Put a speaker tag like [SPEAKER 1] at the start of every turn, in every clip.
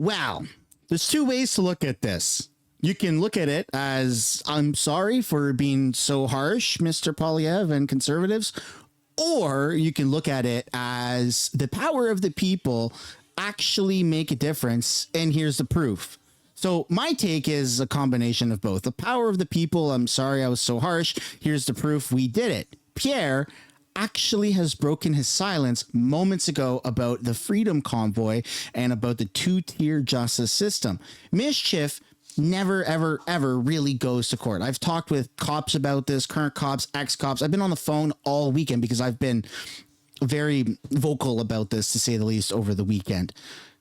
[SPEAKER 1] Well, there's two ways to look at this. You can look at it as, I'm sorry for being so harsh, Mr. Poilievre and conservatives, or you can look at it as the power of the people actually make a difference, and here's the proof. So my take is a combination of both. The power of the people, I'm sorry I was so harsh, here's the proof, we did it. Pierre actually has broken his silence moments ago about the Freedom Convoy and about the two-tier justice system. Mischief never, ever, ever really goes to court. I've talked with cops about this, current cops, ex-cops. I've been on the phone all weekend because I've been very vocal about this, to say the least, over the weekend.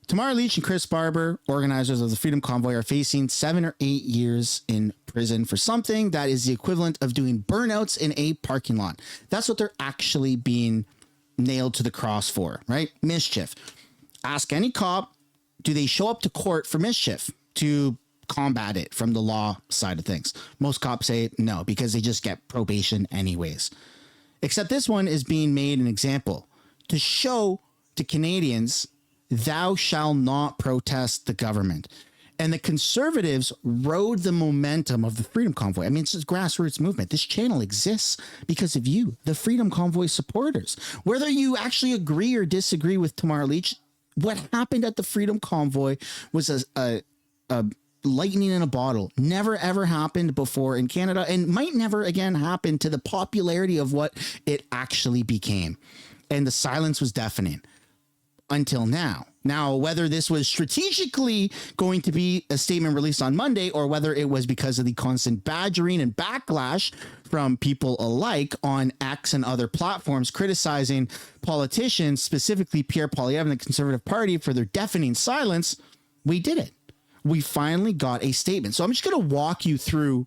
[SPEAKER 1] Tamara Lich and Chris Barber, organizers of the Freedom Convoy, are facing 7 or 8 years in prison for something that is the equivalent of doing burnouts in a parking lot. That's what they're actually being nailed to the cross for, right? Mischief. Ask any cop, do they show up to court for mischief to combat it from the law side of things? Most cops say no, because they just get probation anyways. Except this one is being made an example to show to Canadians, thou shalt not protest the government. And the conservatives rode the momentum of the Freedom Convoy. I mean, it's a grassroots movement. This channel exists because of you, the Freedom Convoy supporters. Whether you actually agree or disagree with Tamara Lich, what happened at the Freedom Convoy was a lightning in a bottle. Never, ever happened before in Canada, and might never again happen to the popularity of what it actually became. And the silence was deafening. Until now. Now, whether this was strategically going to be a statement released on Monday, or whether it was because of the constant badgering and backlash from people alike on X and other platforms criticizing politicians, specifically Pierre Poilievre and the Conservative Party, for their deafening silence, we did it. We finally got a statement. So I'm just going to walk you through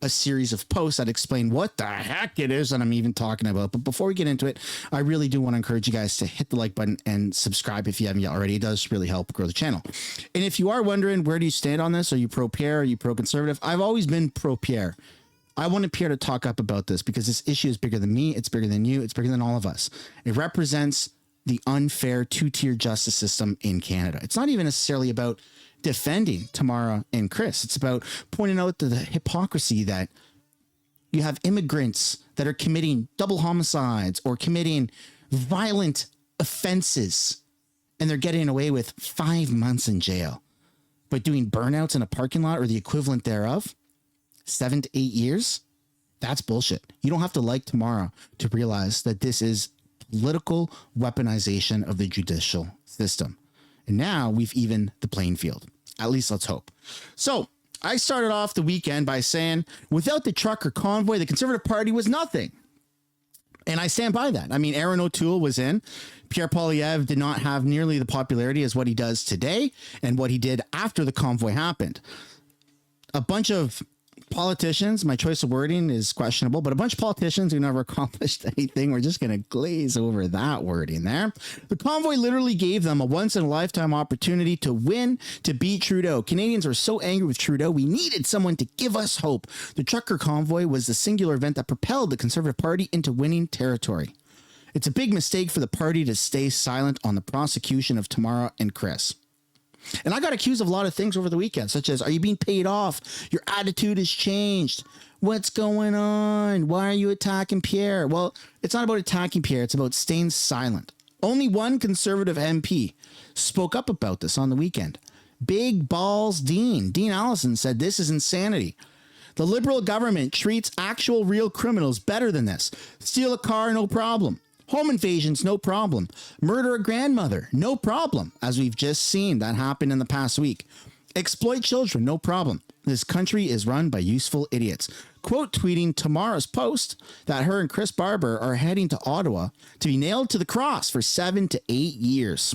[SPEAKER 1] a series of posts that explain what the heck it is that I'm even talking about. But before we get into it, I really do want to encourage you guys to hit the like button and subscribe if you haven't yet already. It does really help grow the channel. And if you are wondering, where do you stand on this? Are you pro-Pierre? Are you pro-conservative? I've always been pro-Pierre. I wanted Pierre to talk up about this because this issue is bigger than me. It's bigger than you. It's bigger than all of us. It represents the unfair two-tier justice system in Canada. It's not even necessarily about defending Tamara and Chris. It's about pointing out the hypocrisy that you have immigrants that are committing double homicides or committing violent offenses, and they're getting away with 5 months in jail. But doing burnouts in a parking lot or the equivalent thereof, 7 to 8 years, that's bullshit. You don't have to like Tamara to realize that this is political weaponization of the judicial system. And now we've evened the playing field. At least let's hope. So I started off the weekend by saying, without the trucker convoy, the Conservative Party was nothing. And I stand by that. I mean, Aaron O'Toole was in. Pierre Poilievre did not have nearly the popularity as what he does today and what he did after the convoy happened. A bunch of politicians, my choice of wording is questionable, but a bunch of politicians who never accomplished anything, we're just going to glaze over that wording there. The convoy literally gave them a once-in-a-lifetime opportunity to win, to beat Trudeau. Canadians were so angry with Trudeau, we needed someone to give us hope. The trucker convoy was the singular event that propelled the Conservative Party into winning territory. It's a big mistake for the party to stay silent on the prosecution of Tamara and Chris. And I got accused of a lot of things over the weekend, such as, are you being paid off? Your attitude has changed. What's going on? Why are you attacking Pierre? Well, it's not about attacking Pierre. It's about staying silent. Only one Conservative MP spoke up about this on the weekend. Big Balls Dean Allison said this is insanity. The Liberal government treats actual real criminals better than this. Steal a car, no problem. Home invasions, no problem. Murder a grandmother, no problem, as we've just seen that happen in the past week. Exploit children, no problem. This country is run by useful idiots. Quote tweeting Tamara's post that her and Chris Barber are heading to Ottawa to be nailed to the cross for 7 to 8 years.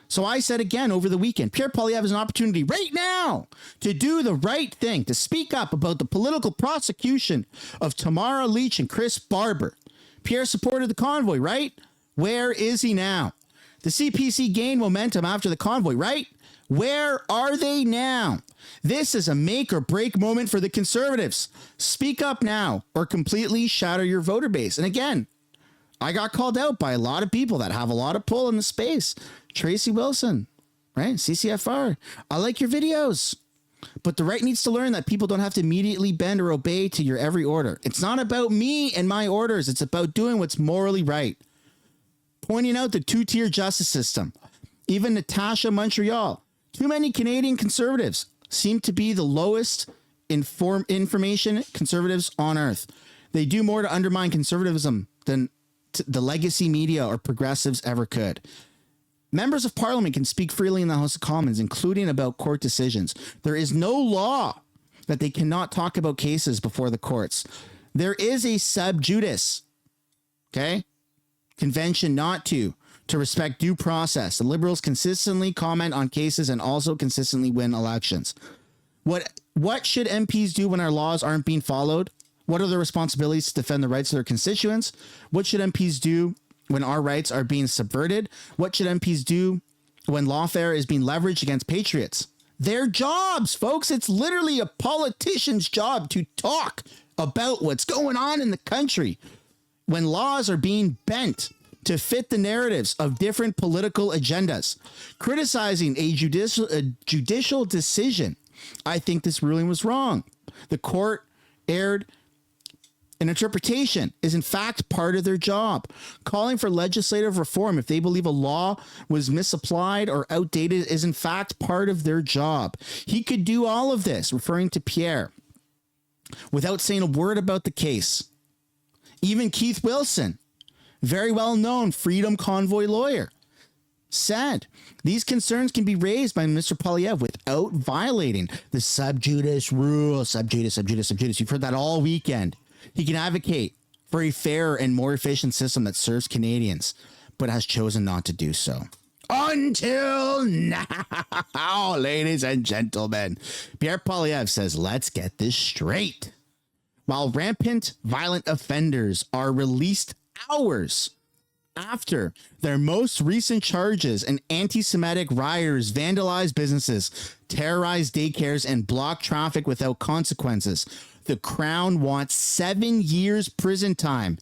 [SPEAKER 1] So I said again over the weekend, Pierre Poilievre has an opportunity right now to do the right thing, to speak up about the political prosecution of Tamara Lich and Chris Barber. Pierre supported the convoy, right? Where is he now? The CPC gained momentum after the convoy, right? Where are they now? This is a make or break moment for the Conservatives. Speak up now or completely shatter your voter base. And again, I got called out by a lot of people that have a lot of pull in the space. Tracy Wilson, right? CCFR. I like your videos. But the right needs to learn that people don't have to immediately bend or obey to your every order. It's not about me and my orders. It's about doing what's morally right. Pointing out the two-tier justice system. Even Natasha Montreal. Too many Canadian conservatives seem to be the lowest information conservatives on earth. They do more to undermine conservatism than the legacy media or progressives ever could. Members of Parliament can speak freely in the House of Commons, including about court decisions. There is no law that they cannot talk about cases before the courts. There is a subjudice, okay? Convention not to respect due process. The Liberals consistently comment on cases and also consistently win elections. What should MPs do when our laws aren't being followed? What are their responsibilities to defend the rights of their constituents? What should MPs do when our rights are being subverted? What should MPs do when lawfare is being leveraged against patriots? Their jobs, folks. It's literally a politician's job to talk about what's going on in the country when laws are being bent to fit the narratives of different political agendas. Criticizing a judicial decision. I think this ruling was wrong. The court erred. An interpretation is in fact part of their job. Calling for legislative reform if they believe a law was misapplied or outdated is in fact part of their job. He could do all of this, referring to Pierre, without saying a word about the case. Even Keith Wilson, very well known Freedom Convoy lawyer, said these concerns can be raised by Mr. Poilievre without violating the subjudice rule. Subjudice. You've heard that all weekend. He can advocate for a fairer and more efficient system that serves Canadians, but has chosen not to do so. Until now, ladies and gentlemen, Pierre Poilievre says, let's get this straight. While rampant violent offenders are released hours after their most recent charges and anti-Semitic rioters vandalize businesses, terrorize daycares, and block traffic without consequences, the Crown wants 7 years prison time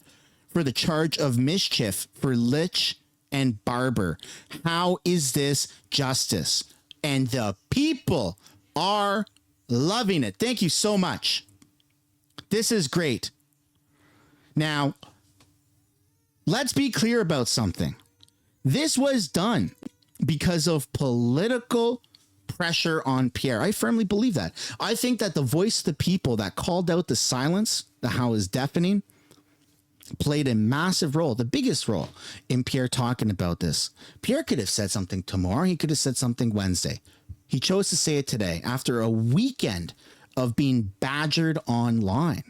[SPEAKER 1] for the charge of mischief for Litch and Barber. How is this justice? And the people are loving it. Thank you so much. This is great. Now, let's be clear about something. This was done because of political pressure on Pierre. I firmly believe that. I think that the voice of the people that called out the silence, the how is deafening, played a massive role, the biggest role in Pierre talking about this. Pierre could have said something tomorrow. He could have said something Wednesday. He chose to say it today after a weekend of being badgered online.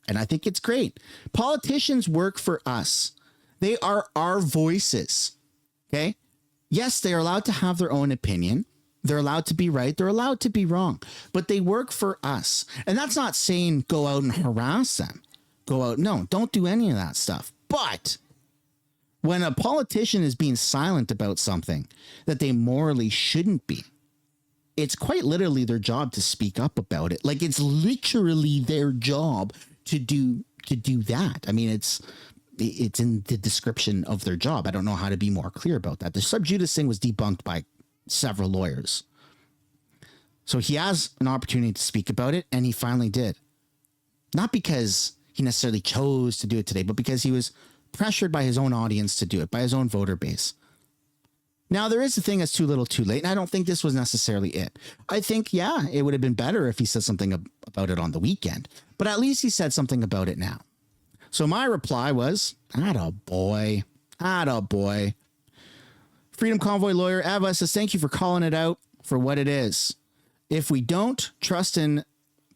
[SPEAKER 1] And I think it's great. Politicians work for us. They are our voices. Okay? Yes, they are allowed to have their own opinion. They're allowed to be right. They're allowed to be wrong, but they work for us. And that's not saying go out and harass them. Go out. No, don't do any of that stuff. But when a politician is being silent about something that they morally shouldn't be, it's quite literally their job to speak up about it. Like it's literally their job to do that. I mean, it's in the description of their job. I don't know how to be more clear about that. The subjudice thing was debunked by several lawyers. So he has an opportunity to speak about it, and he finally did. Not because he necessarily chose to do it today, but because he was pressured by his own audience to do it, by his own voter base. Now, there is a thing that's too little too late, and I don't think this was necessarily it. I think, yeah, it would have been better if he said something about it on the weekend, but at least he said something about it now. So my reply was, attaboy, attaboy. Freedom Convoy lawyer Eva says, thank you for calling it out for what it is. If we don't trust in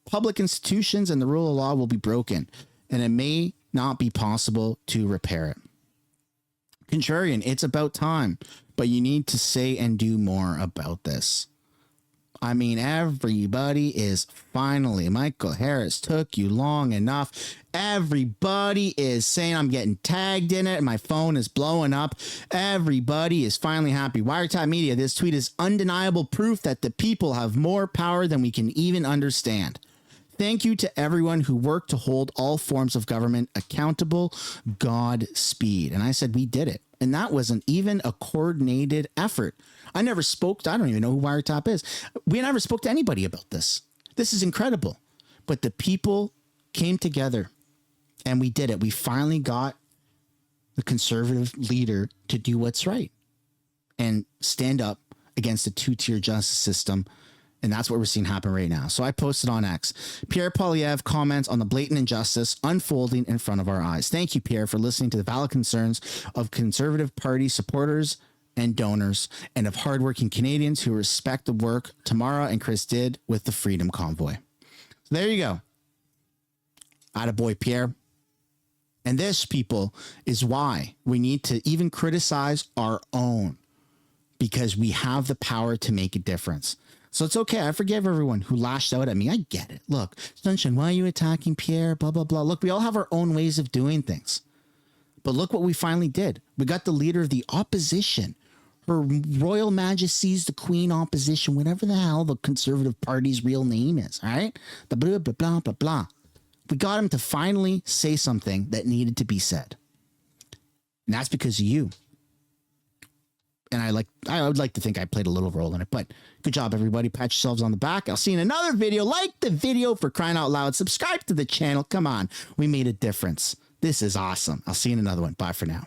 [SPEAKER 1] public institutions, and the rule of law will be broken, and it may not be possible to repair it. Contrarian, it's about time, but you need to say and do more about this. I mean, everybody is finally, Michael Harris took you long enough. Everybody is saying I'm getting tagged in it and my phone is blowing up. Everybody is finally happy. Wiretap Media, this tweet is undeniable proof that the people have more power than we can even understand. Thank you to everyone who worked to hold all forms of government accountable. Godspeed. And I said, we did it. And that wasn't even a coordinated effort. I never spoke to, I don't even know who Wiretap is. We never spoke to anybody about this. This is incredible. But the people came together and we did it. We finally got the conservative leader to do what's right and stand up against a two-tier justice system. And that's what we're seeing happen right now. So I posted on X. Pierre Poilievre comments on the blatant injustice unfolding in front of our eyes. Thank you, Pierre, for listening to the valid concerns of Conservative Party supporters and donors and of hardworking Canadians who respect the work Tamara and Chris did with the Freedom Convoy. So there you go. Attaboy, Pierre. And this, people, is why we need to even criticize our own, because we have the power to make a difference. So it's okay. I forgive everyone who lashed out at me. I get it. Look, Sunshine, why are you attacking Pierre? Blah, blah, blah. Look, we all have our own ways of doing things. But look what we finally did. We got the leader of the opposition. Her Royal Majesty's the Queen Opposition, whatever the hell the Conservative Party's real name is. All right? The blah, blah, blah, blah, blah. We got him to finally say something that needed to be said. And that's because of you. And I would like to think I played a little role in it, but good job, everybody. Pat yourselves on the back. I'll see you in another video. Like the video, for crying out loud. Subscribe to the channel. Come on. We made a difference. This is awesome. I'll see you in another one. Bye for now.